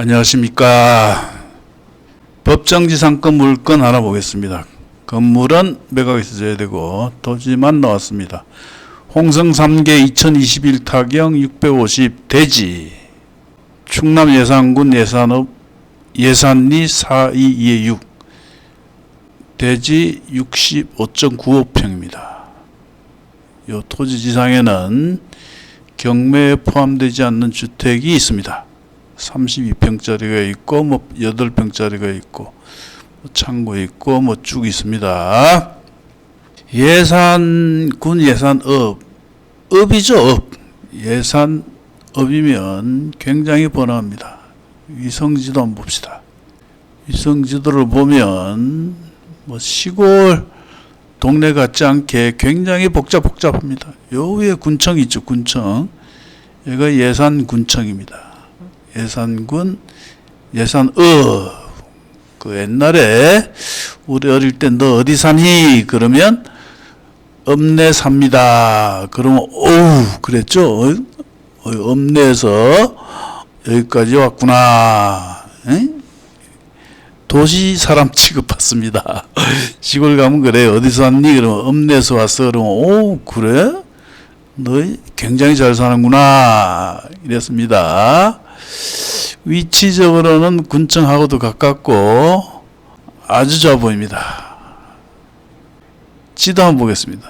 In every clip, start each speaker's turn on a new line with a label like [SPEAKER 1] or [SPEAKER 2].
[SPEAKER 1] 안녕하십니까. 법정지상권 물건 알아보겠습니다. 건물은 매각이 있어야 되고 토지만 나왔습니다. 홍성 3개 2021 타경 650 대지 충남 예산군 예산읍 예산리 422의 6 대지 65.95평입니다. 이 토지 지상에는 경매에 포함되지 않는 주택이 있습니다. 32평짜리가 있고 8평짜리가 있고 창고 있고 쭉 있습니다. 예산군 예산읍 읍이죠. 읍. 예산읍이면 굉장히 번화합니다. 위성지도 한번 봅시다. 위성지도를 보면 시골 동네 같지 않게 굉장히 복잡합니다. 요 위에 군청이 있죠. 군청. 여기가 예산군청입니다. 예산군 예산읍. 그 옛날에 우리 어릴 때 너 어디 사니? 그러면 읍내 삽니다. 그러면 어우 그랬죠. 읍내에서 여기까지 왔구나. 에? 도시 사람 취급받습니다. 시골 가면 그래. 어디서 왔니? 그러면 읍내에서 왔어. 그러면 오 그래? 너 굉장히 잘 사는구나. 이랬습니다. 위치적으로는 군청하고도 가깝고 아주 좋아 보입니다. 지도 한번 보겠습니다.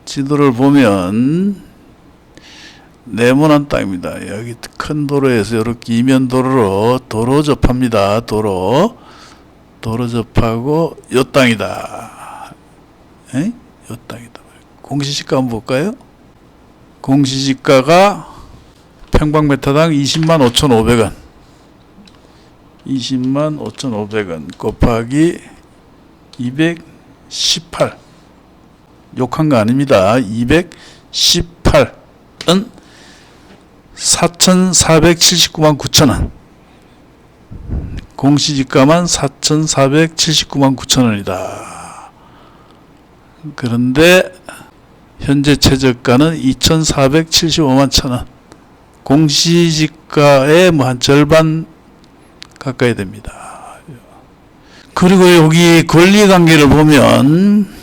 [SPEAKER 1] 지도를 보면 네모난 땅입니다. 여기 큰 도로에서 이렇게 이면 도로로 도로 접합니다. 도로 접하고 요 땅이다. 에? 요 땅이다. 공시지가 한번 볼까요? 공시지가가 평방미터당 205,500원 205,500원 곱하기 218 욕한 거 아닙니다. 218은 4,479만 9천원 공시지가만 4,479만 9천원이다. 그런데 현재 최저가는 2,475만 천원 공시지가의 한 절반 가까이 됩니다. 그리고 여기 권리관계를 보면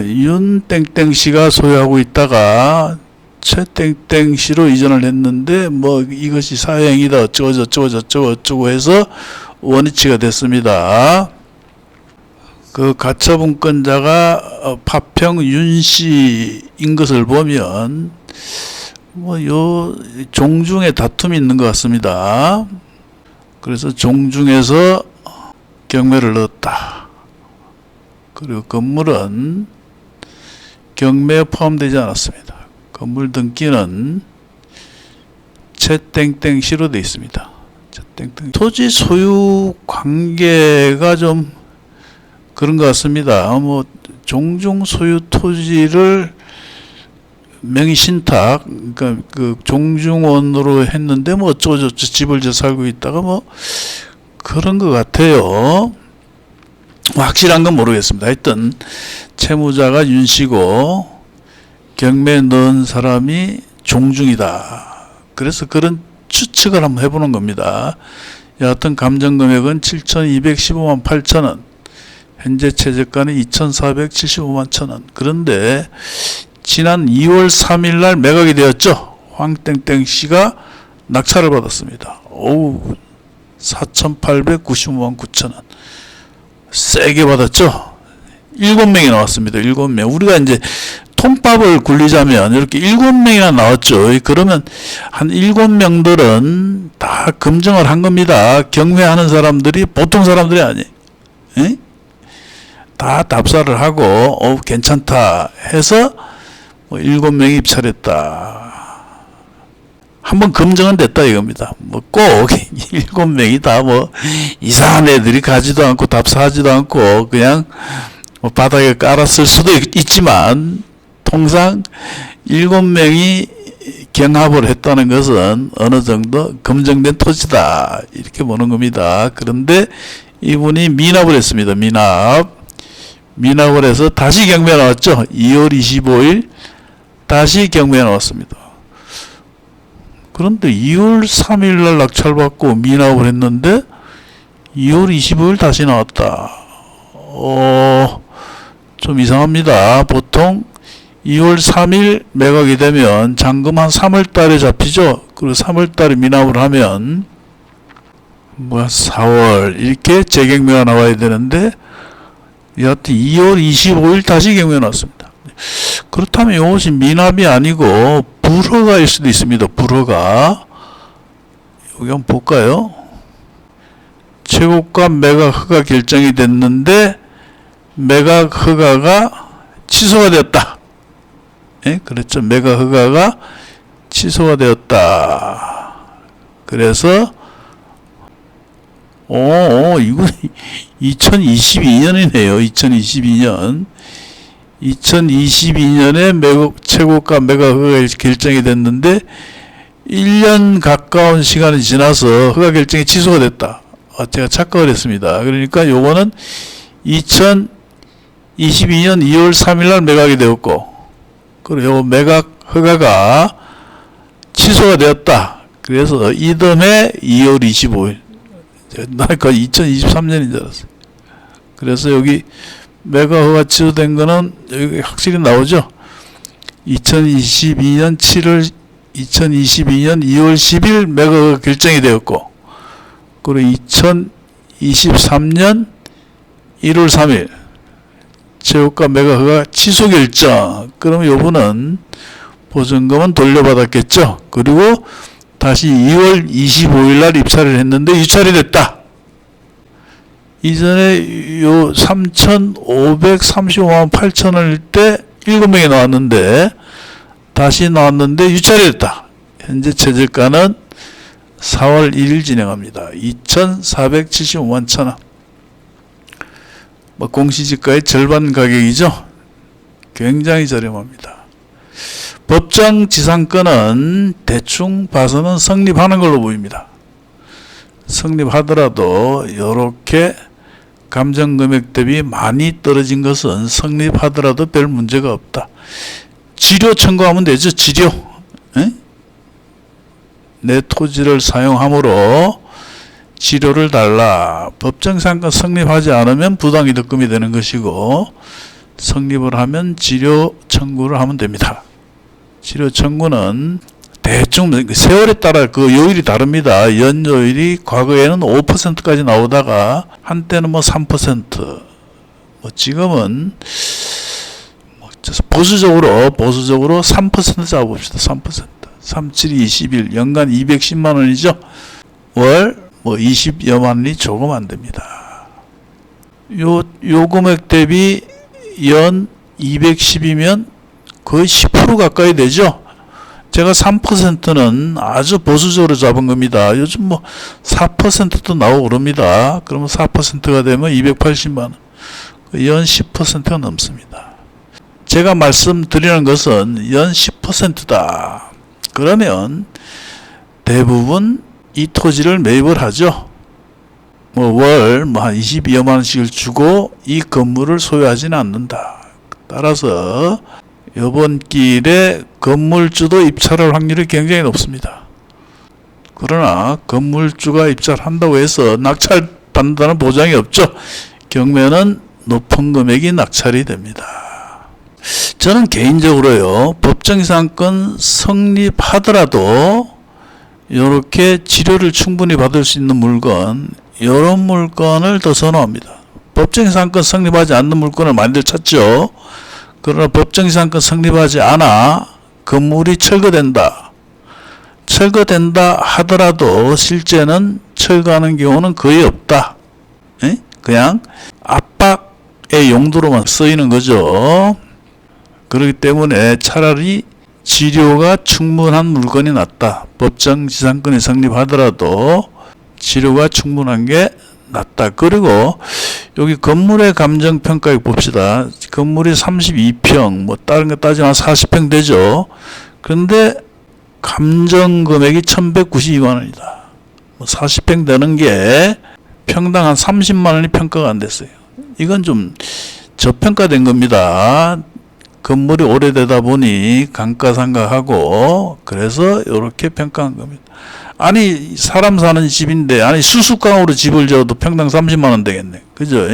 [SPEAKER 1] 윤땡땡씨가 소유하고 있다가 최땡땡씨로 이전을 했는데 이것이 사행이다 어쩌고 해서 원위치가 됐습니다. 그 가처분권자가 파평 윤씨인 것을 보면 요 종중에 다툼이 있는 것 같습니다. 그래서 종중에서 경매를 넣었다. 그리고 건물은 경매에 포함되지 않았습니다. 건물 등기는 최땡땡씨로 되어 있습니다. 최땡땡. 토지 소유 관계가 좀 그런 것 같습니다. 종중 소유 토지를 명의 신탁, 그러니까 그 종중원으로 했는데 어쩌고저쩌고 집을 져 살고 있다가 그런 것 같아요. 확실한 건 모르겠습니다. 하여튼 채무자가 윤씨고 경매에 넣은 사람이 종중이다. 그래서 그런 추측을 한번 해보는 겁니다. 여하튼 감정금액은 7,215만 8천원 현재 최저가는 2,475만 천원. 그런데 지난 2월 3일 날 매각이 되었죠. 황땡땡씨가 낙찰을 받았습니다. 4,895만 9천원. 세게 받았죠. 7명이 나왔습니다. 7명. 우리가 이제 통밥을 굴리자면 이렇게 7명이나 나왔죠. 그러면 한 7명들은 다 검증을 한 겁니다. 경매하는 사람들이 보통 사람들이 아니에요. 에? 다 답사를 하고 괜찮다 해서 7명이 입찰했다. 한번 검증은 됐다 이겁니다. 꼭 7명이 다 이상한 애들이 가지도 않고 답사하지도 않고 그냥 바닥에 깔았을 수도 있지만 통상 7명이 경합을 했다는 것은 어느 정도 검증된 토지다 이렇게 보는 겁니다. 그런데 이분이 미납을 했습니다. 미납을 해서 다시 경매가 나왔죠. 2월 25일 다시 경매가 나왔습니다. 그런데 2월 3일 날 낙찰받고 미납을 했는데 2월 25일 다시 나왔다. 좀 이상합니다. 보통 2월 3일 매각이 되면 잔금 한 3월 달에 잡히죠. 그리고 3월 달에 미납을 하면 4월 이렇게 재경매가 나와야 되는데 여하튼 2월 25일 다시 경매가 나왔습니다. 그렇다면 이것이 미납이 아니고 불허가일 수도 있습니다. 불허가. 여기 한번 볼까요? 최고가 매각 허가 결정이 됐는데 매각 허가가 취소가 되었다. 예? 그렇죠. 매각 허가가 취소가 되었다. 그래서 이거 2022년이네요. 2022년. 2022년에 최고가 매각 허가 결정이 됐는데 1년 가까운 시간이 지나서 허가 결정이 취소가 됐다. 제가 착각을 했습니다. 그러니까 요거는 2022년 2월 3일 날 매각이 되었고, 그리고 요 매각 허가가 취소가 되었다. 그래서 이듬해 2월 25일. 나 그 2023년인 줄 알았어요. 그래서 여기 매각 허가 취소된 거는 여기 확실히 나오죠. 2022년 2월 10일 매각 허가 결정이 되었고, 그리고 2023년 1월 3일 최고가 매각 허가 취소 결정. 그러면 요분은 보증금은 돌려받았겠죠. 그리고 다시 2월 25일 날 입찰을 했는데 유찰이 됐다. 이전에 요 3,535만 8천원일 때 7명이 나왔는데 다시 나왔는데 유찰이 됐다. 현재 최저가는 4월 1일 진행합니다. 2,475만 천원. 공시지가의 절반 가격이죠. 굉장히 저렴합니다. 법정 지상권은 대충 봐서는 성립하는 걸로 보입니다. 성립하더라도 이렇게 감정금액 대비 많이 떨어진 것은 성립하더라도 별 문제가 없다. 지료 청구하면 되죠. 지료. 에? 내 토지를 사용함으로 지료를 달라. 법정상권 성립하지 않으면 부당이득금이 되는 것이고, 성립을 하면 지료 청구를 하면 됩니다. 지료 청구는 대충 세월에 따라 그 요일이 다릅니다. 연요일이 과거에는 5%까지 나오다가 한때는 3%, 지금은 보수적으로 3% 잡아봅시다. 3%. 3, 7, 21, 연간 210만 원이죠. 월 20여만 원이 조금 안 됩니다. 요 금액 대비 연 210이면 거의 10% 가까이 되죠. 제가 3%는 아주 보수적으로 잡은 겁니다. 요즘 4%도 나오고 그럽니다. 그러면 4%가 되면 280만 원. 연 10%가 넘습니다. 제가 말씀드리는 것은 연 10%다. 그러면 대부분 이 토지를 매입을 하죠. 월 한 22여만 원씩을 주고 이 건물을 소유하지는 않는다. 따라서 이번 기일에 건물주도 입찰할 확률이 굉장히 높습니다. 그러나 건물주가 입찰한다고 해서 낙찰받는다는 보장이 없죠. 경매는 높은 금액이 낙찰이 됩니다. 저는 개인적으로요, 법정상권 성립하더라도 이렇게 치료를 충분히 받을 수 있는 물건, 이런 물건을 더 선호합니다. 법정상권 성립하지 않는 물건을 많이들 찾죠. 그러나 법정상권 성립하지 않아 건물이 철거된다 하더라도 실제는 철거하는 경우는 거의 없다. 그냥 압박의 용도로만 쓰이는 거죠. 그렇기 때문에 차라리 지료가 충분한 물건이 낫다. 법정지상권이 성립하더라도 지료가 충분한 게 낫다. 그리고 여기 건물의 감정평가액 봅시다. 건물이 32평, 다른 거 따지면 40평 되죠. 그런데 감정금액이 1,192만 원이다. 40평 되는 게 평당 한 30만 원이 평가가 안 됐어요. 이건 좀 저평가된 겁니다. 건물이 오래되다 보니 감가상각하고 그래서 이렇게 평가한 겁니다. 아니 사람 사는 집인데 아니 수수깡으로 집을 지어도 평당 30만 원 되겠네. 그죠?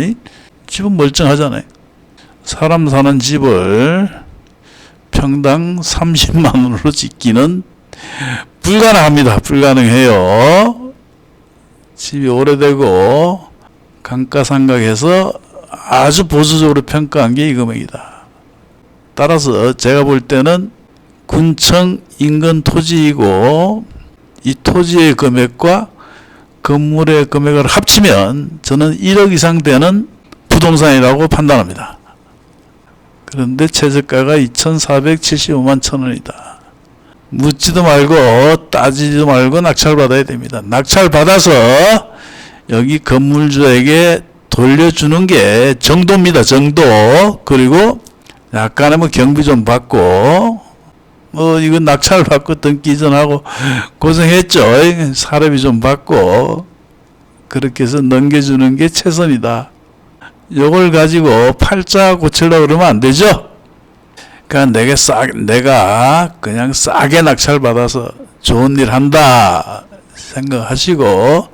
[SPEAKER 1] 집은 멀쩡하잖아요. 사람 사는 집을 평당 30만 원으로 짓기는 불가능합니다. 불가능해요. 집이 오래되고 감가상각해서 아주 보수적으로 평가한 게 이 금액이다. 따라서 제가 볼 때는 군청 인근 토지이고 이 토지의 금액과 건물의 금액을 합치면 저는 1억 이상 되는 부동산이라고 판단합니다. 그런데 최저가가 2,475만 천 원이다. 묻지도 말고 따지지도 말고 낙찰받아야 됩니다. 낙찰받아서 여기 건물주에게 돌려주는 게 정도입니다. 정도. 그리고 약간의 뭐 경비 좀 받고 이거 낙찰 받고 등기 이전하고 고생했죠. 사례비 좀 받고 그렇게 해서 넘겨주는 게 최선이다. 요걸 가지고 팔자 고치려고 그러면 안 되죠. 그러니까 내가 그냥 싸게 낙찰 받아서 좋은 일 한다 생각하시고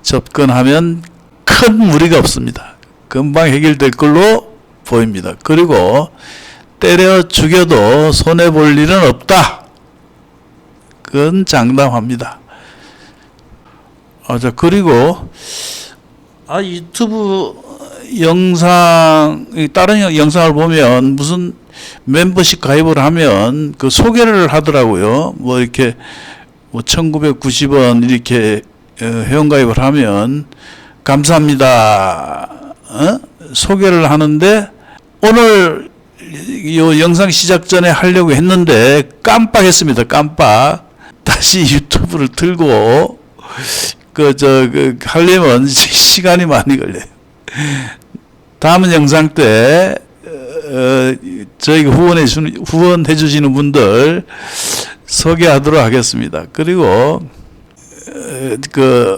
[SPEAKER 1] 접근하면 큰 무리가 없습니다. 금방 해결될 걸로 보입니다. 그리고 때려 죽여도 손해볼 일은 없다. 그건 장담합니다. 자, 그리고 유튜브 영상, 다른 영상을 보면 무슨 멤버십 가입을 하면 그 소개를 하더라고요. 뭐 이렇게 1990원 이렇게 회원가입을 하면 감사합니다. 소개를 하는데 오늘 요 영상 시작 전에 하려고 했는데 깜빡했습니다. 깜빡. 다시 유튜브를 틀고 하려면 시간이 많이 걸려요. 다음 영상 때 저희가 후원해 주시는 분들 소개하도록 하겠습니다. 그리고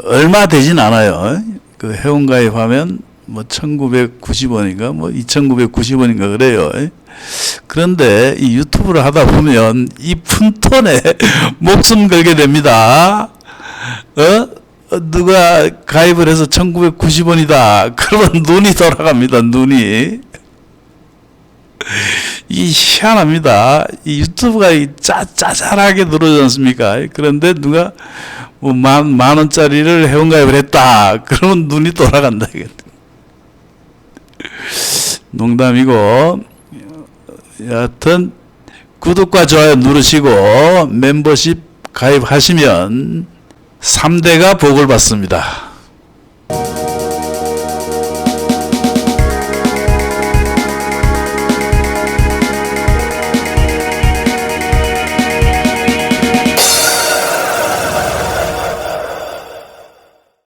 [SPEAKER 1] 얼마 되진 않아요. 그 회원가입하면 뭐 1990원인가 뭐 2990원인가 그래요. 그런데 이 유튜브를 하다 보면 이 푼돈에 목숨 걸게 됩니다. 누가 가입을 해서 1990원이다. 그러면 눈이 돌아갑니다. 눈이. 이 희한합니다. 이 유튜브가 짜잘하게 들어오지 않습니까? 그런데 누가 뭐 만 원짜리를 회원가입을 했다. 그러면 눈이 돌아간다. 농담이고, 여하튼 구독과 좋아요 누르시고 멤버십 가입하시면 3대가 복을 받습니다.